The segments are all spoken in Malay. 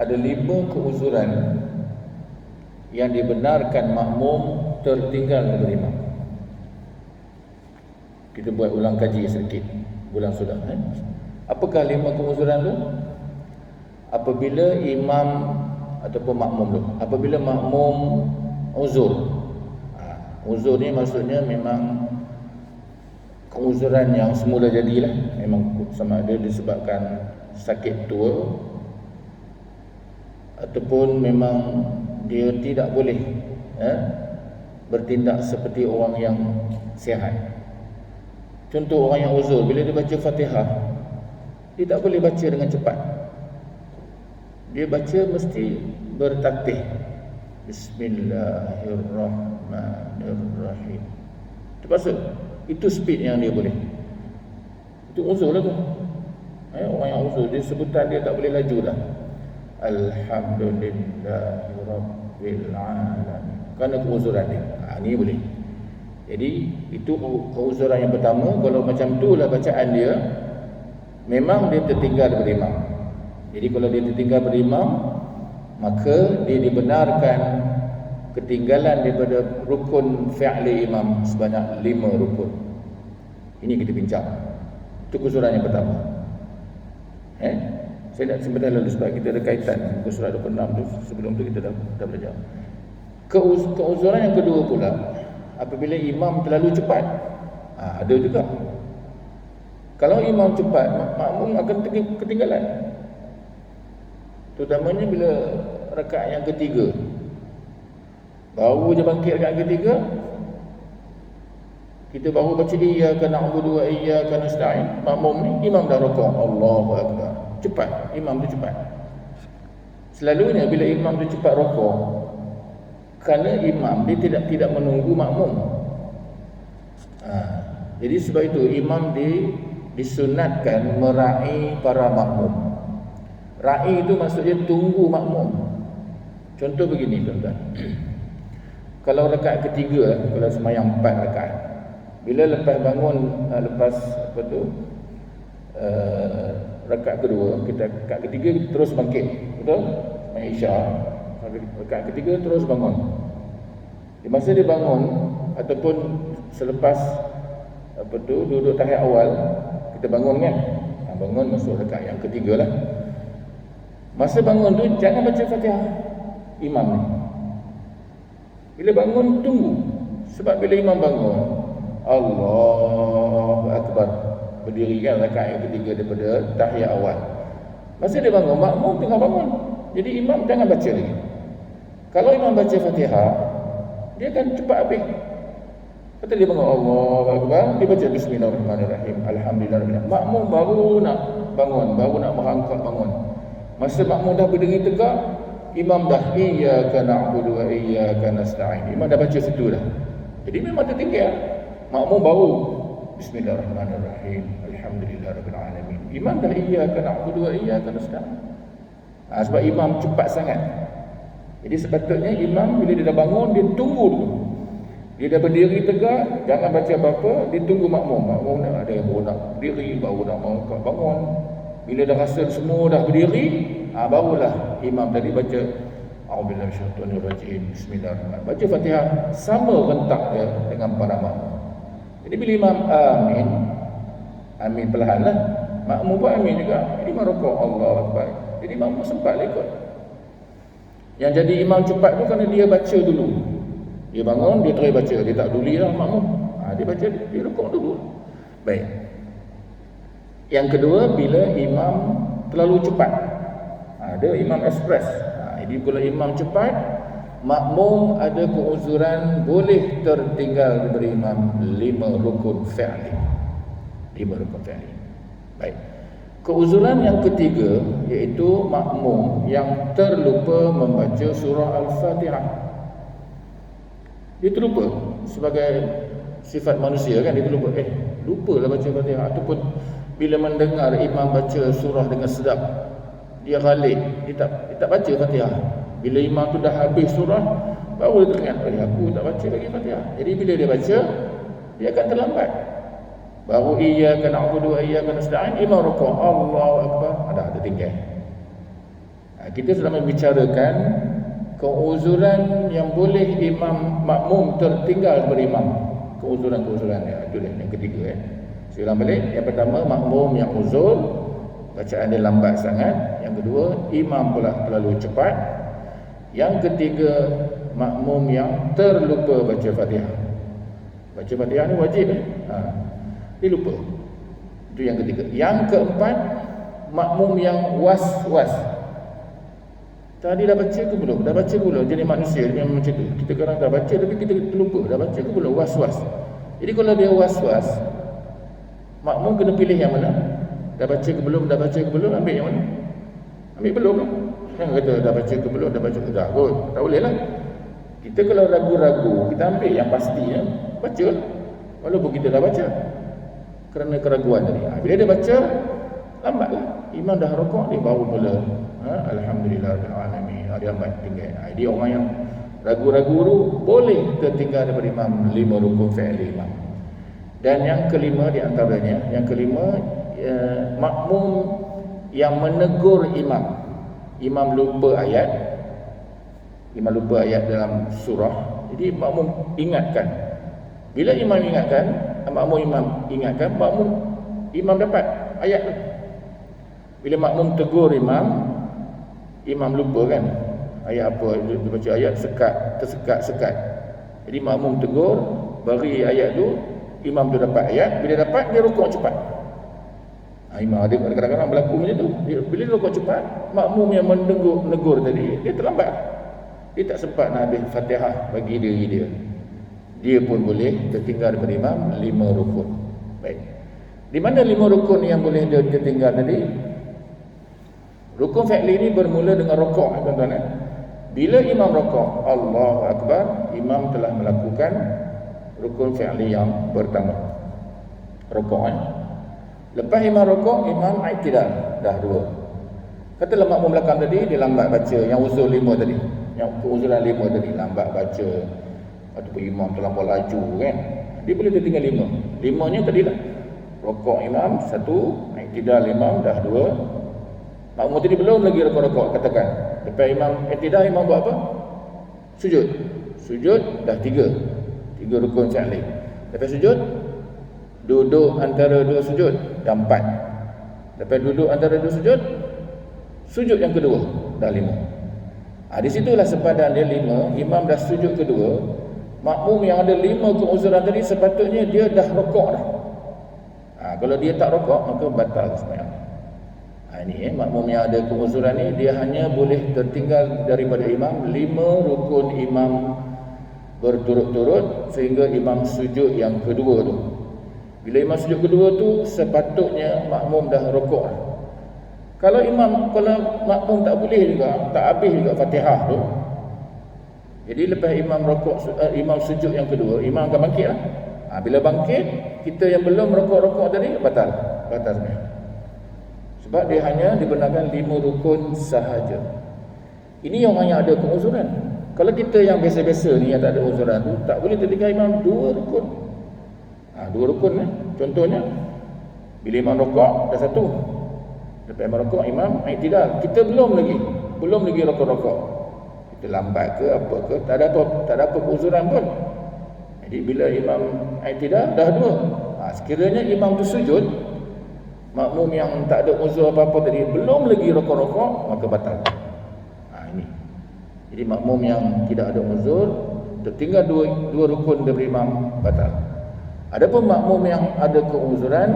Ada 5 keuzuran yang dibenarkan makmum tertinggal daripada imam. Kita buat ulang kaji sedikit bulan sudah. Apakah 5 keuzuran tu? Apabila imam ataupun makmum tu, apabila makmum uzur. Uzur ni maksudnya memang keuzuran yang semula jadilah, memang sama ada disebabkan sakit tua ataupun memang dia tidak boleh bertindak seperti orang yang sihat. Contoh orang yang uzur, bila dia baca Fatihah, dia tak boleh baca dengan cepat. Dia baca mesti bertatih. Bismillahirrahmanirrahim. Terpaksa. Itu speed yang dia boleh. Itu uzur lah tu. Orang yang uzur, dia sebutan dia tak boleh laju dah. Alhamdulillahirabbil alamin. Kerana keuzuran dia. Ni boleh. Jadi itu keuzuran yang pertama. Kalau macam itulah bacaan dia, memang dia tertinggal daripada imam. Jadi kalau dia tertinggal daripada imam, maka dia dibenarkan ketinggalan daripada rukun fi'li imam sebanyak 5 rukun. Ini kita bincang. Itu keuzuran yang pertama. Saya nak sebentar lalu sebab kita ada kaitan dengan surah 26 tu. Sebelum tu kita dah belajar. Keuzuran yang kedua pula, apabila imam terlalu cepat. Ada juga. Kalau imam cepat, makmum akan ketinggalan. Terutamanya bila rakaat yang ketiga. Baru je bangkit rakaat ketiga, kita baru baca iyyaka na'budu wa iyyaka nasta'in. Makmum ni, imam dah rukuk. Allahu akbar. Cepat, imam tu cepat. Selalunya bila imam tu cepat rukuk, kerana imam dia tidak menunggu makmum. Jadi sebab itu imam disunatkan meraih para makmum. Raih itu maksudnya tunggu makmum. Contoh begini tuan-tuan. Kalau rakaat ketiga, kalau sembahyang 4 rakaat, bila lepas bangun, lepas rakaat kedua, rakaat ketiga terus bangkit, betul? Sembahyang Isya, rakaat ketiga terus bangun. Di masa dia bangun ataupun selepas duduk tahiyat awal, kita bangun kan? Bangun masuk rakaat yang ketiga lah. Masa bangun tu jangan baca Fatihah imam ni. Bila bangun tunggu. Sebab bila imam bangun, Allahu akbar, berdiri kan rakaat yang ketiga daripada tahiyat awal. Masa dia bangun, makmum tengah bangun. Jadi imam jangan baca lagi. Kalau imam baca Fatihah, dia akan cepat habis. Kata dia bangun Allahu akbar, dia baca bismillahirrahmanirrahim, alhamdulillah. Makmum baru nak bangun, baru nak merangkak bangun. Masa makmum dah berdiri tegak, imam dah iyyaka na'budu wa iyyaka nasta'in. Imam dah baca situ dah. Jadi memang tertinggal. Makmum baru bismillahirrahmanirrahim, alhamdulillahirabbil alamin. Imam dah iyyaka na'budu wa iyyaka nasta'in. Sebab imam cepat sangat. Jadi sepatutnya imam bila dia dah bangun, dia tunggu dulu. Dia dah berdiri tegak, jangan baca apa-apa, dia tunggu makmum. Makmum ada yang baru nak berdiri, baru nak bangun. Bila dah rasa semua dah berdiri, barulah imam tadi baca a'udzubillahi minasyaitonirrajim, bismillahirrahmanirrahim. Baca Fatihah sama rentak dia dengan para makmum. Jadi bila imam amin perlahanlah, makmum pun amin juga. Jadi imam rukuk, Allahu akbar. Jadi makmum sempat ikut. Yang jadi imam cepat tu kerana dia baca dulu. Dia bangun, dia try baca, dia tak peduli lah makmum. Dia baca, dia rukuk dulu. Baik. Yang kedua, bila imam terlalu cepat. Ada imam ekspres. Jadi kalau imam cepat, makmum ada keuzuran boleh tertinggal daripada imam 5 rukun fi'li. 5 rukun fi'li. Baik. Keuzuran yang ketiga iaitu makmum yang terlupa membaca surah Al-Fatihah. Dia terlupa sebagai sifat manusia kan, dia terlupa. Lupalah baca Fatihah. Ataupun bila mendengar imam baca surah dengan sedap, dia ghalib, dia tak baca Fatihah. Bila imam tu dah habis surah, baru dia teringat, aku tak baca lagi Fatihah. Jadi bila dia baca, dia akan terlambat. Baru iyyaka na'budu wa iyyaka nasta'in, imam rukuk, Allahu akbar, dah tertinggal. Kita sudah membicarakan keuzuran yang boleh imam makmum tertinggal berimam. Keuzuran-keuzuran itu yang ketiga. Saya ulang balik. Yang pertama, makmum yang uzur, bacaan dia lambat sangat. Yang kedua, imam pula terlalu cepat. Yang ketiga, makmum yang terlupa baca Fatihah. Baca Fatihah ni wajib dia lupa. Itu yang ketiga. Yang keempat, makmum yang was-was. Tadi dah baca ke belum? Dah baca ke belum? Jadi manusia dia memang macam tu. Kita kadang dah baca tapi kita terlupa. Dah baca ke belum? Was-was. Jadi kalau dia was-was, makmum kena pilih yang mana? Dah baca ke belum? Dah baca ke belum? Ambil yang mana? Ambil belum lah. Jangan kata dah baca ke belum? Dah baca ke dah kot. Tak boleh lah. Kita kalau ragu-ragu, kita ambil yang pastinya. Baca lah. Walaupun kita dah baca. Kerana keraguan tadi. Bila dia baca, lambatlah. Imam dah rukuk, dia baru mula. Alhamdulillah alamin. Dia lambat tinggal. Dia orang yang ragu-ragu tu boleh tertinggal daripada imam 5 rukun fi'li imam. Dan yang kelima di antaranya, makmum yang menegur imam. Imam lupa ayat. Imam lupa ayat dalam surah. Jadi makmum ingatkan. Bila imam ingatkan, makmum imam dapat ayat tu. Bila makmum tegur imam lupa kan ayat apa, dia baca ayat tersekat. Jadi makmum tegur, bagi ayat tu, imam tu dapat ayat. Bila dapat, dia rukuk cepat. Imam ada kadang-kadang berlaku macam tu. Bila dia rukuk cepat, makmum yang menegur tadi, dia terlambat. Dia tak sempat nak habis Fatihah bagi diri dia. Dia pun boleh tertinggal daripada imam 5 rukun. Baik. Di mana 5 rukun yang boleh dia tertinggal tadi? Rukun fi'li ini bermula dengan rukuk, tuan-tuan. Bila imam rukuk, Allahu Akbar, imam telah melakukan rukun fi'li yang pertama. Rukuk. Lepas imam rukuk, imam i'tidal, dah 2. Katalah makmum belakang tadi, dia lambat baca yang usul 5 tadi. Yang keuzuran 5 tadi, lambat baca. Ataupun imam terlampau laju kan. Dia boleh tertinggal 5. 5-nya tadilah. Rukuk imam 1, i'tidal imam dah 2. Makmum tadi belum lagi rukuk-rukuk, katakan. Lepas imam i'tidal, imam buat apa? Sujud. Sujud dah 3 rukun fi'li. Lepas sujud, duduk antara 2 sujud dah 4. Lepas duduk antara 2 sujud, sujud yang kedua dah 5. Di situlah sepadan dia 5. Imam dah sujud kedua. Makmum yang ada 5 keuzuran tadi, sepatutnya dia dah rukuk dah. Kalau dia tak rukuk, maka batal sembahyang. Ini makmum yang ada keuzuran ni, dia hanya boleh tertinggal daripada imam 5 rukun imam berturut-turut sehingga imam sujud yang kedua tu. Bila imam sujud kedua tu, sepatutnya makmum dah rukuk. Kalau makmum tak boleh juga, tak habis juga Fatihah tu, jadi lepas imam rukuk, imam sujud yang kedua, imam akan bangkit lah. Bila bangkit, kita yang belum rukuk-rukuk tadi batal sembahyang. Sebab dia hanya dibenarkan 5 rukun sahaja. Ini orang yang ada keuzuran. Kalau kita yang biasa-biasa ni, yang tak ada uzuran tu, tak boleh tertinggal imam 2 rukun. 2 rukun contohnya, bila imam rukuk dah 1. Lepas imam rukuk, imam i'tidal. Kita belum lagi rukuk-rukuk. Kita lambat ke apa ke, tak ada apa keuzuran pun. Jadi bila imam i'tidal dah 2. Sekiranya imam tu sujud, makmum yang tak ada uzur apa-apa tadi belum lagi rukuk-rukuk, maka batal. Ini. Jadi makmum yang tidak ada uzur, tertinggal dua rukun daripada imam, batal. Adapun makmum yang ada keuzuran,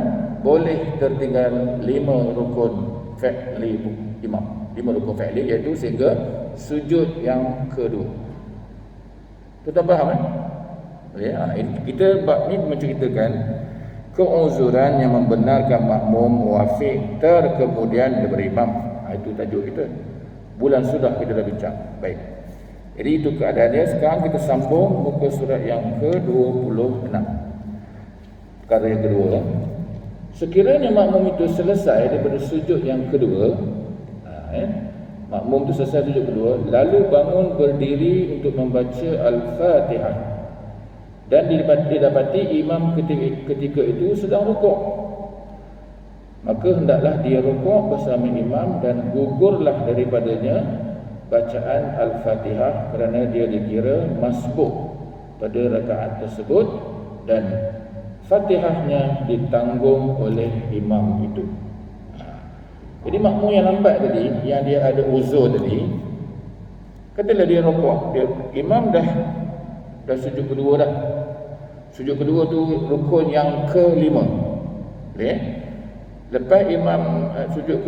boleh tertinggal 5 rukun fi'li imam. 5 rukun fi'li, iaitu sehingga sujud yang kedua. Tuan faham kita bab ni menceritakan keuzuran yang membenarkan makmum muwafiq terkemudian daripada imam. Itu tajuk kita. Bulan sudah kita dah bincang. Baik. Jadi itu keadaannya. Sekarang kita sambung muka surat yang ke-26. Perkara yang kedua. Sekiranya makmum itu selesai daripada sujud yang kedua, makmum itu selesai sujud kedua, lalu bangun berdiri untuk membaca Al-Fatihah, dan didapati imam ketika itu sedang rukuk. maka hendaklah dia rukuk bersama imam dan gugurlah daripadanya bacaan Al-Fatihah kerana dia dikira masbuk pada rakaat tersebut dan Fatihahnya ditanggung oleh imam itu. Jadi makmum yang lambat tadi, yang dia ada uzur tadi, katalah dia rukuk, imam dah sujud kedua dah. Sujud kedua tu rukun yang kelima. Okey. Lepas imam sujud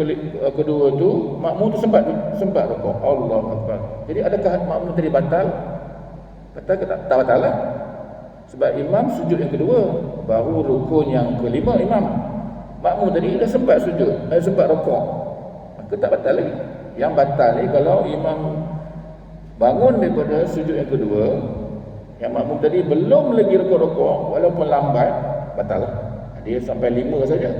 kedua tu, makmum tu sempat rukuk. Allahu Akbar. Jadi adakah makmum tadi batal? Batal ke tak? Tak batal lah. Sebab imam sujud yang kedua, baru rukun yang kelima imam. Makmum tadi dah sempat sujud, sempat rukuk. Maka tak batal lagi. Yang batal ni kalau imam bangun daripada sujud yang kedua, yang makmum tadi belum lagi rukuk-rukuk, walaupun lambat, batal lah. Dia sampai 5 saja.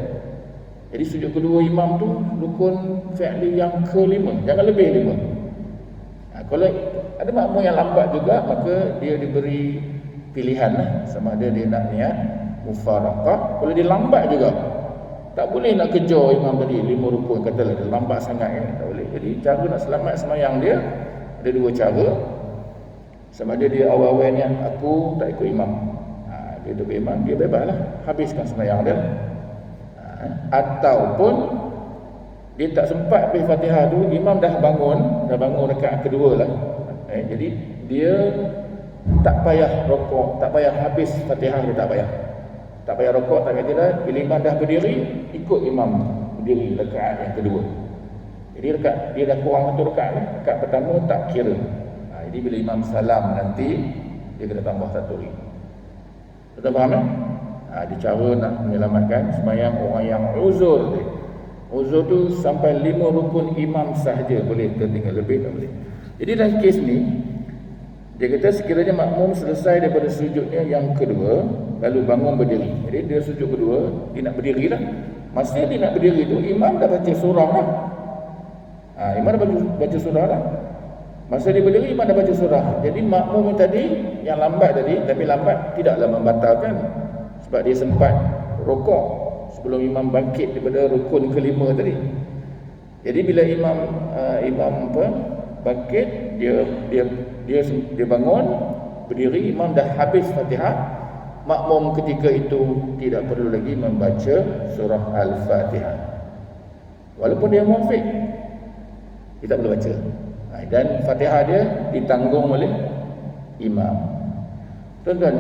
Jadi sujud kedua imam tu rukun fi'li yang kelima, jangan lebih 5. Kalau ada makmum yang lambat juga, maka dia diberi pilihan lah, sama ada dia nak niat mufaraqah. Kalau dia lambat juga, tak boleh nak kejar imam tadi 5 rukun, katalah dia lambat sangat kan, tak boleh. Jadi cara nak selamat sembahyang dia ada 2 cara. Sama ada dia awal-awal niat aku tak ikut imam, dia ikut imam, dia bebaslah habiskan sembahyang dia. Ataupun dia tak sempat baca Fatihah tu, imam dah bangun rakaat kedua lah, jadi dia tak payah rukuk, tak payah habis Fatihah, dia tak payah rukuk, tak payah tidak. Bila imam dah berdiri, ikut imam berdiri rakaat yang kedua. Jadi dia dah kurang 1 rakaat lah. Rakaat pertama tak kira. Jadi bila imam salam nanti, dia kena tambah 1 lagi. Tuan faham tak? Dia cara nak menyelamatkan sembahyang orang yang uzur dia. Uzur tu sampai 5 rukun imam sahaja boleh, tertinggal lebih tak boleh. Jadi dalam kes ni, dia kata sekiranya makmum selesai daripada sujudnya yang kedua, lalu bangun berdiri. Jadi dia sujud kedua, dia nak berdiri lah. Masa dia nak berdiri tu, imam dah baca surah lah. Imam dah baca surah lah. Masa dia berdiri, imam dah baca surah. Jadi makmum tadi, yang lambat tadi, tapi lambat tidaklah membatalkan, sebab dia sempat rukuk sebelum imam bangkit daripada rukun kelima tadi. Jadi bila imam bangkit, dia bangun berdiri, imam dah habis Fatihah, makmum ketika itu tidak perlu lagi membaca surah Al-Fatihah. Walaupun dia muafiq, dia tak perlu baca. Dan Fatihah dia ditanggung oleh imam. Tuan-tuan,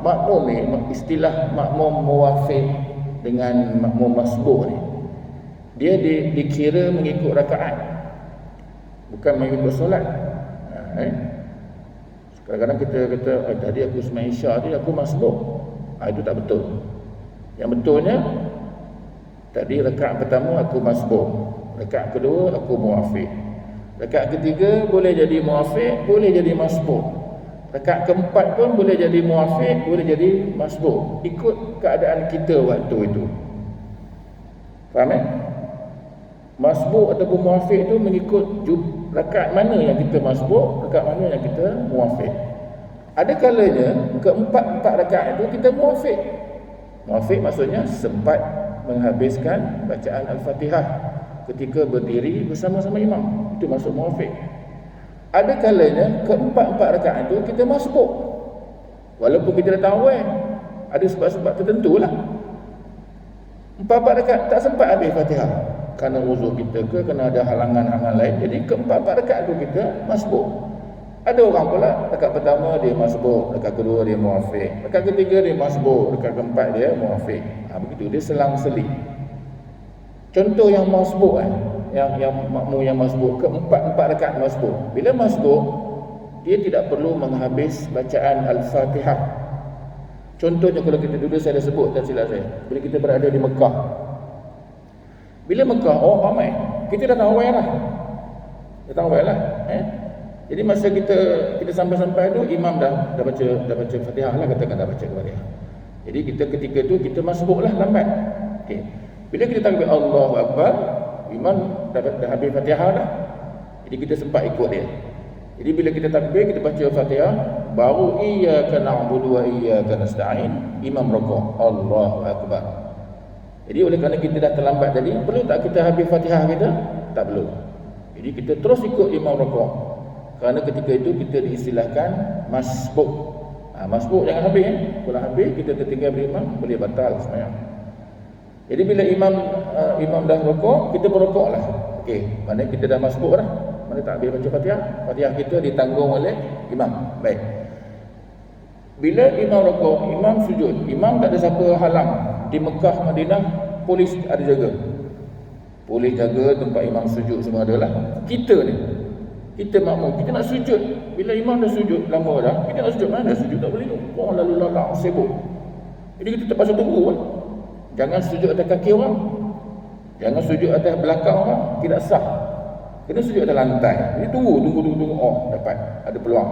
makmum ni, istilah makmum muwafiq dengan makmum masbuk ni, dia dikira mengikut rakaat, bukan mengikut solat. Kadang-kadang kita kata tadi aku sembahyang Isyak tadi aku masbuk. Itu tak betul. Yang betulnya, tadi rakaat pertama aku masbuk, rakaat kedua aku muwafiq, rakaat ketiga boleh jadi muwafiq, boleh jadi masbuk, rakaat keempat pun boleh jadi muwafiq, boleh jadi masbuk, ikut keadaan kita waktu itu. Faham Masbuk ataupun muwafiq itu mengikut rakaat mana yang kita masbuk, rakaat mana yang kita muwafiq. Ada kalanya keempat-empat rakaat itu kita muwafiq. Muwafiq maksudnya sempat menghabiskan bacaan Al-Fatihah ketika berdiri bersama-sama imam. Itu maksud muwafiq. Ada kalanya keempat-empat rakaat itu kita masbuk. Walaupun kita dah tahu ada sebab-sebab tertentulah. 4 rakaat tak sempat habis Fatihah, kerana uzur kita ke, kerana ada halangan-halangan lain. Jadi keempat-empat rakaat itu kita masbuk. Ada orang pula rakaat pertama dia masbuk, rakaat kedua dia muwafiq, rakaat ketiga dia masbuk, rakaat keempat dia muwafiq. Begitu, dia selang-seling. Contoh yang masbuk yang makmum yang masbuk, keempat-empat rakaat masbuk. Bila masbuk, dia tidak perlu menghabis bacaan Al-Fatihah. Contohnya kalau kita dulu saya dah sebut, tak silap saya, bila kita berada di Mekah. Bila Mekah, ramai, kita dah tahu lah. Jadi masa kita sampai-sampai tu, imam dah baca Fatihah lah, katakan dah baca Fatihah. Jadi kita ketika tu kita masbuk lah, lambat. Okay. Bila kita takbir Allahu Akbar, imam dah habis Fatihah dah. Jadi kita sempat ikut dia. Jadi bila kita takbir, kita baca Fatihah, baru iyyaka na'budu wa iyyaka nasta'in, imam rukuk, Allahu Akbar. Jadi oleh kerana kita dah terlambat tadi, perlu tak kita habis Fatihah kita? Tak perlu. Jadi kita terus ikut imam rukuk. Kerana ketika itu kita diistilahkan masbuk. Masbuk jangan habis. Kalau habis kita tertinggal berimam, boleh batal sembahyang. Jadi bila imam dah rukuk, kita berrukuklah. Okey, maknanya kita dah masbuk dah. Mana tak habis baca Fatihah? Fatihah kita ditanggung oleh imam. Baik. Bila imam rukuk, imam sujud, imam tak ada siapa halang. Di Mekah, Madinah, polis ada jaga. Polis jaga tempat imam sujud semua adalah. Kita ni, kita makmum, kita nak sujud. Bila imam dah sujud lama dah, kita nak sujud, mana dah sujud tak boleh tu. Orang lalu lalang sibuk. Jadi kita terpaksa tunggu kan. Jangan sujud atas kaki orang. Jangan sujud atas belakang orang, tidak sah. Kena sujud atas lantai. Jadi tunggu. Oh, dapat ada peluang.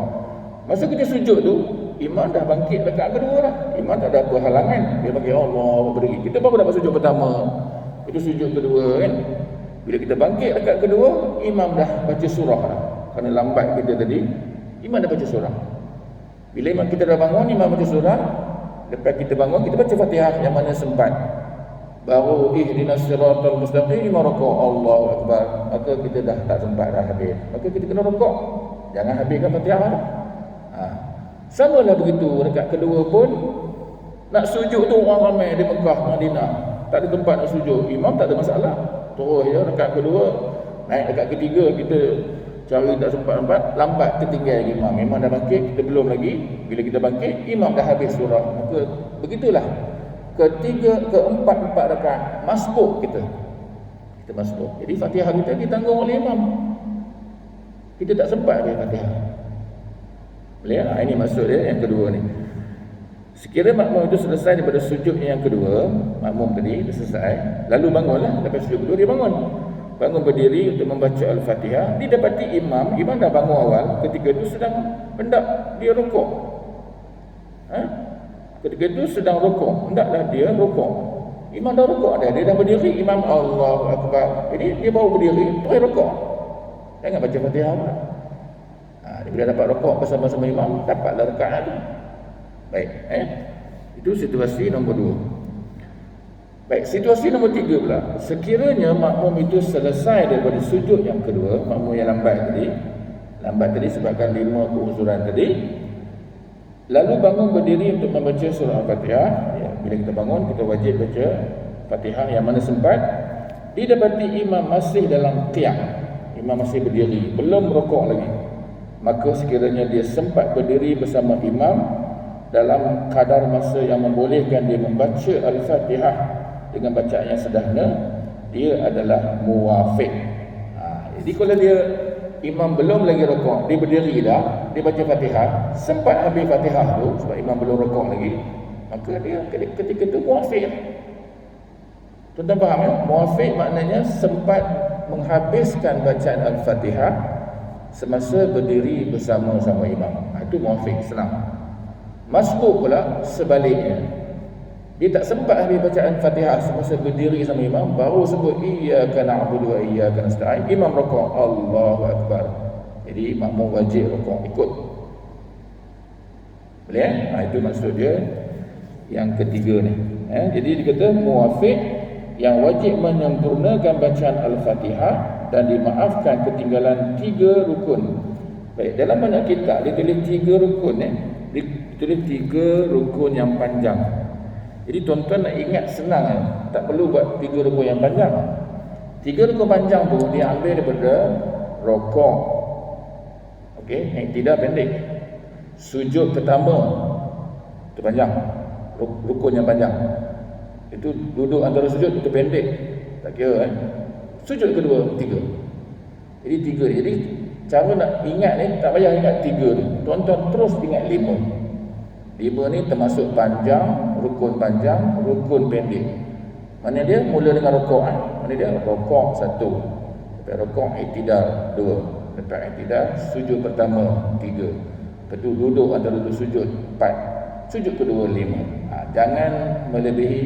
Masa kita sujud tu, imam dah bangkit dekat kedua dah. Imam tak ada apa halangan. Dia panggil Allah berdiri. Kita baru dapat sujud pertama. Itu sujud kedua kan. Bila kita bangkit dekat kedua, imam dah baca surah dah. Kerana lambat kita tadi, imam dah baca surah. Bila imam kita dah bangun, imam baca surah. Lepas kita bangun, kita baca Fatihah yang mana sempat. Baru ihdinas siratal mustaqim, imam rukuk, Allahu akbar. Maka kita dah tak sempat dah habis. Maka kita kena rukuk. Jangan habiskan Fatihah dah. Sama lah begitu dekat kedua pun. Nak sujud tu orang ramai di Mekah, Madinah, tak ada tempat nak sujud, imam tak ada masalah, terus je dekat kedua. Naik dekat ketiga kita cari tak sempat lambat tertinggal imam. Imam dah bangkit, kita belum lagi. Bila kita bangkit, imam dah habis surah. Maka begitulah ketiga, keempat rakaat masbuk kita masbuk. Jadi Fatihah kita ditanggung oleh imam. Kita tak sempat habis Fatihah. Boleh tak? Ini maksud dia yang kedua ni. Sekiranya makmum itu selesai daripada sujud yang kedua, makmum tadi dia selesai, lalu bangunlah. Lepas sujud kedua dia bangun berdiri untuk membaca Al-Fatihah. Didapati imam dah bangun awal. Ketika itu sedang hendak dia rukuk. Ketika itu sedang rukuk, hendaklah dia rukuk. Imam dah rukuk dah, dia dah berdiri, imam Allahu akbar. Jadi dia baru berdiri, terus rukuk. Jangan baca Fatihah pula. Bila dapat rukuk bersama-sama imam, dapatlah rakaat tu. Baik, itu situasi nombor 2. Baik, situasi nombor 3 pula. Sekiranya makmum itu selesai daripada sujud yang kedua, makmum yang lambat tadi sebabkan 5 keuzuran tadi, lalu bangun berdiri untuk membaca surah Al-Fatihah. Bila kita bangun, kita wajib baca Fatihah yang mana sempat. Didapati imam masih dalam qiyam, imam masih berdiri, belum rukuk lagi. Maka sekiranya dia sempat berdiri bersama imam dalam kadar masa yang membolehkan dia membaca Al-Fatihah dengan bacaan yang sederhana, dia adalah muwafiq. Jadi kalau dia imam belum lagi rukuk, dia berdiri dah, dia baca Fatihah, sempat habis Fatihah tu sebab imam belum rukuk lagi, maka dia ketika itu muwafiq. Tuan-tuan faham ya? Muwafiq maknanya sempat menghabiskan bacaan Al-Fatihah semasa berdiri bersama-sama imam. Itu muwafiq, senang. Masbuk pula sebaliknya. Dia tak sempat habis bacaan Fatihah semasa berdiri sama imam, baru sebut iyyaka na'budu wa iyyaka nasta'in, imam rukuk, Allahu akbar. Jadi makmum wajib rukuk, ikut. Boleh itu maksud dia yang ketiga ni. Jadi dia kata muwafiq yang wajib menyempurnakan bacaan Al-Fatihah dan dimaafkan ketinggalan 3 rukun. Baik, dalam banyak kitab dia tulis 3 rukun ditulis 3 rukun yang panjang. Jadi tuan-tuan nak ingat senang tak perlu buat 3 rukun yang panjang. 3 rukun panjang tu dia ambil daripada rukuk. Okey, yang tidak pendek. Sujud pertama itu panjang, rukun yang panjang. Itu duduk antara sujud itu pendek, tak kira Sujud kedua 3. Jadi 3. Jadi cara nak ingat ni tak payah ingat 3 ni. Tuan-tuan terus ingat 5. 5 ni termasuk panjang, rukun pendek. Mana dia? Mula dengan rukuk. Mana dia? Rukuk 1. Lepas rukuk i'tidal 2. Lepas i'tidal sujud pertama 3. Lepas tu duduk antara dua sujud 4. Sujud kedua 5. Jangan melebihi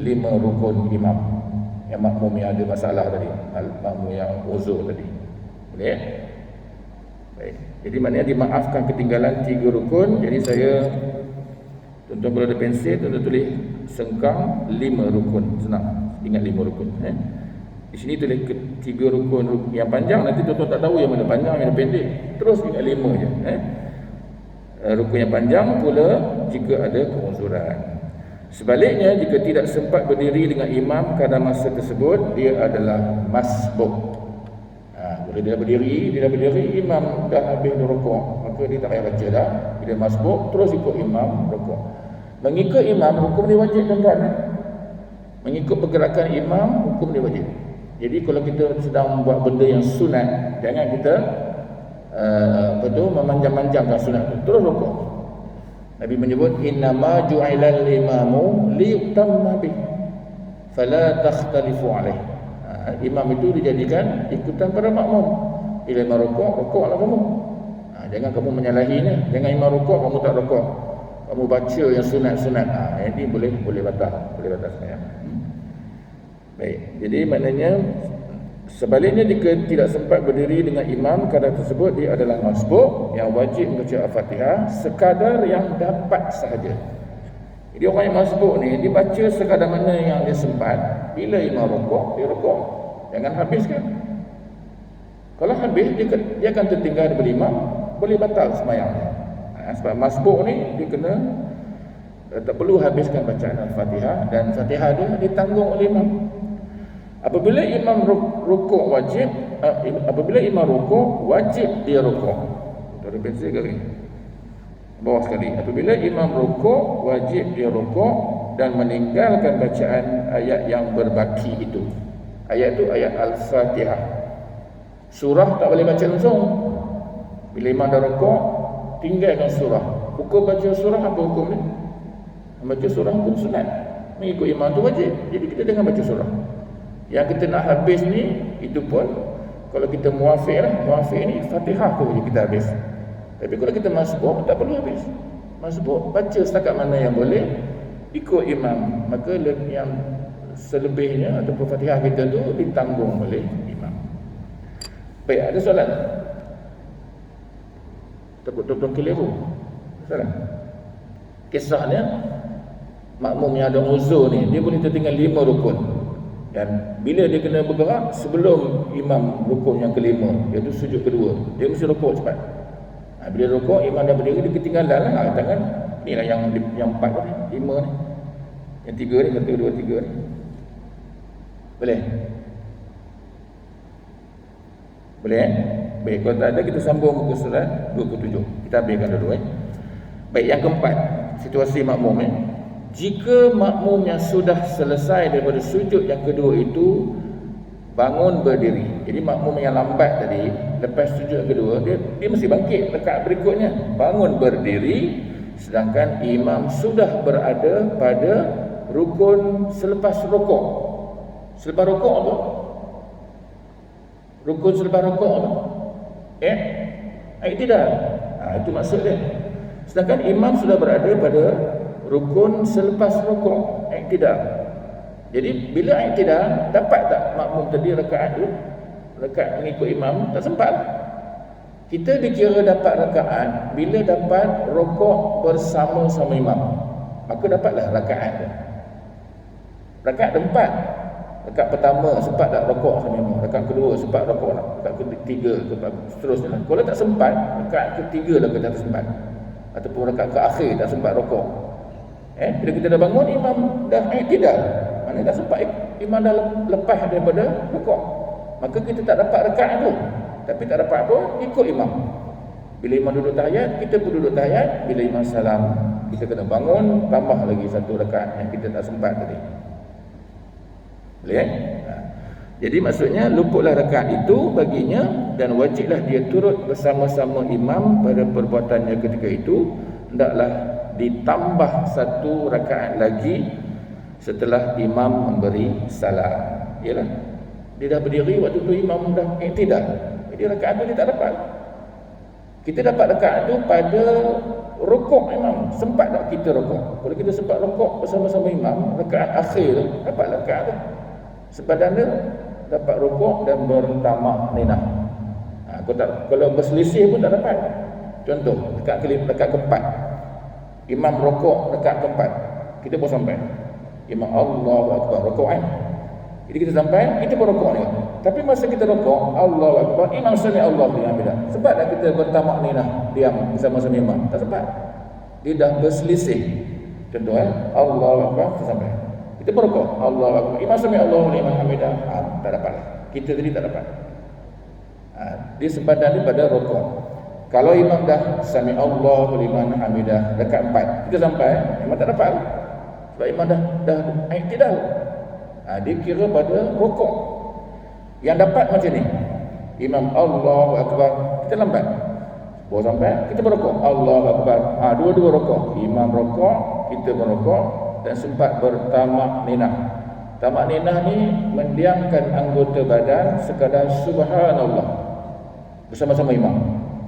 5 rukun imam. Yang makmum yang ada masalah tadi, makmum yang uzur tadi. Boleh Baik. Jadi maknanya dimaafkan ketinggalan 3 rukun. Jadi saya, tuan-tuan kalau ada pensel, tuan-tuan tulis sengkang 5 rukun. Senang. ingat 5 rukun. Di sini tulis 3 rukun yang panjang, nanti tuan-tuan tak tahu yang mana panjang, yang mana pendek. Terus ingat 5 je. Rukun yang panjang pula jika ada keuzuran. Sebaliknya, jika tidak sempat berdiri dengan imam pada masa tersebut, dia adalah masbuk. Bila dia berdiri, imam dah habis rukuk, maka dia tak payah baca dah. Bila masbuk, terus ikut imam rukuk. Mengikut imam, hukum dia wajib, tuan-tuan. Mengikut pergerakan imam, hukum dia wajib. Jadi kalau kita sedang buat benda yang sunat, jangan kita memanjang-manjangkan sunat tu, terus rukuk. Nabi menyebut innama ju'ilal imamu liyutamma bih fala takhtalifu alaih. Imam itu dijadikan ikutan para makmum. Bila imam rukuk, rukuklah kamu. Jangan kamu menyalahinya. Jangan imam rukuk, kamu tak rukuk. Kamu baca yang sunat-sunat. Ini boleh batal sembahyang. Baik. Jadi maknanya sebaliknya, jika tidak sempat berdiri dengan imam kadar tersebut, dia adalah masbuk yang wajib membaca Al-Fatihah sekadar yang dapat sahaja. Jadi orang yang masbuk ni, dia baca sekadar mana yang dia sempat. Bila imam rukuk, dia rukuk. Jangan habiskan. Kalau habis, dia akan tertinggal daripada imam, boleh batal sembahyangnya. Sebab masbuk ni, dia kena tak perlu habiskan bacaan Al-Fatihah, dan Fatihah dia ditanggung oleh imam. Apabila imam rukuk wajib, apabila imam rukuk, wajib dia rukuk. Ada pensel ke ni? Bawah sekali. Apabila imam rukuk, wajib dia rukuk dan meninggalkan bacaan ayat yang berbaki itu. Ayat itu ayat Al-Fatihah. Surah tak boleh baca langsung. Bila imam dah rukuk, tinggalkan surah. Hukum baca surah apa hukum ni? Baca surah hukum sunat. Mengikut imam tu wajib. Jadi kita jangan baca surah. Yang kita nak habis ni, itu pun kalau kita muafiq ni Fatihah tu je kita habis. Tapi kalau kita masbuk, tak perlu habis. Masbuk, baca setakat mana yang boleh, ikut imam. Maka yang selebihnya ataupun Fatihah kita tu ditanggung oleh imam. Baik, ada soalan? Takut tuan-tuan keliru? Soalan? Kisahnya, makmum yang ada uzur ni, dia boleh tertinggal 5 rukun. Dan bila dia kena bergerak sebelum imam rukuk yang kelima, iaitu sujud kedua, dia mesti rukuk cepat. Bila rukuk, imam dah berdiri, dia ketinggalan lah tangan. Inilah yang 4 ni, 5 ni. Yang 3 ni, 1, 2, 3 ni. Boleh? Boleh Baik, kalau tak ada, kita sambung muka surat 27. Kita habiskan dulu Baik, yang keempat, situasi makmum Jika makmum yang sudah selesai daripada sujud yang kedua itu bangun berdiri. Jadi makmum yang lambat tadi, lepas sujud yang kedua, dia mesti bangkit rakaat berikutnya, bangun berdiri, sedangkan imam sudah berada pada rukun selepas rukuk. Selepas rukuk apa? Rukun selepas rukuk apa? Iktidal. Itu maksud dia. Sedangkan imam sudah berada pada rukun selepas rukuk, iktidal. Jadi bila iktidal, dapat tak makmum tadi rakaat tu, rakaat mengikut imam, tak sempat. Kita dikira dapat rakaat bila dapat rukuk bersama-sama imam, maka dapatlah rakaat tu. Rakaat keempat, rakaat pertama sempat tak rukuk sama imam, rakaat kedua sempat rukuk, rakaat ketiga, seterusnya. Kalau tak sempat, rakaat ketiga lah kita tak sempat, ataupun rakaat ke akhir tak sempat rukuk. Bila kita dah bangun, imam dah iktidal, mana dah sempat, imam dah lepas daripada rukuk, maka kita tak dapat rakaat tu. Tapi tak dapat apa, ikut imam. Bila imam duduk tahiyat, kita pun duduk tahiyat. Bila imam salam, kita kena bangun, tambah lagi satu rakaat yang kita tak sempat tadi. Boleh Jadi maksudnya luputlah rakaat itu baginya, dan wajiblah dia turut bersama-sama imam pada perbuatannya ketika itu. Hendaklah ditambah satu rakaat lagi setelah imam memberi salam. Yalah, dia dah berdiri waktu tu imam dah iktidal, jadi rakaat tu dia tak dapat. Kita dapat rakaat tu pada rukuk imam. Sempat tak kita rukuk? Kalau kita sempat rukuk bersama-sama imam, rakaat akhir tu dapat rakaat tu. Sepadan dia dapat rukuk dan bertamak ninah. Kalau berselisih pun tak dapat. Contoh, rakaat keempat, imam rukuk rakaat keempat, kita pun sampai imam Allahu Akbar rukuk Jadi kita sampai, kita berrokok ni. Tapi masa kita rokok, Allahu Akbar, imam sami Allah dengan hamidah. Sebab dah kita bertamak ninah, diam bersama-sama imam. Tak sempat. Dia dah berselisih. Contoh Allahu Akbar, kita sampai. Kita berrokok, Allahu Akbar, imam sami Allah dengan hamidah. Tak dapat lah. Kita tadi tak dapat. Dia sepadan ni pada rokok. Kalau imam dah sami Allah liman hamidah dekat 4, kita sampai, imam tak dapat. Sebab imam dah iktidal. Dia kira pada rokok. Yang dapat macam ni. Imam Allahu Akbar, kita lambat. Baru sampai, kita berrokok. Allahu Akbar. Dua-dua rokok. Imam rokok, kita berrokok dan sempat bertamak ninah. Tamak ninah ni mendiamkan anggota badan sekadar subhanallah bersama-sama imam.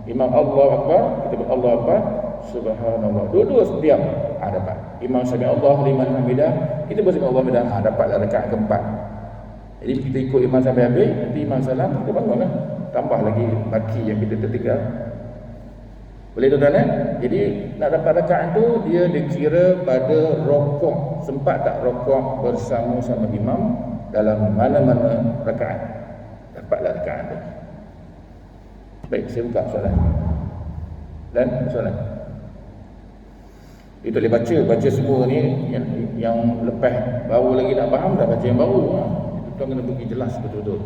Imam Allahu Akbar, kita Allahu Akbar, subhanallah. Dua-dua diam. Dapat. Imam sami Allah liman hamidah, kita bersama Allah hamidah. Dapatlah rakaat keempat. Jadi kita ikut imam sampai habis, nanti imam salam, kita bangunlah. Tambah lagi baki yang kita tertinggal. Boleh tuan-tuan Jadi nak dapat rakaat tu dia dikira pada rokok. Sempat tak rokok bersama-sama imam dalam mana-mana rakaat. Dapatlah rakaat tu. Baik, saya buka soalan. Dan soalan. Kita boleh baca semua ni yang lepas baru lagi nak faham dah baca yang baru. Tuan kena pergi jelas betul-betul.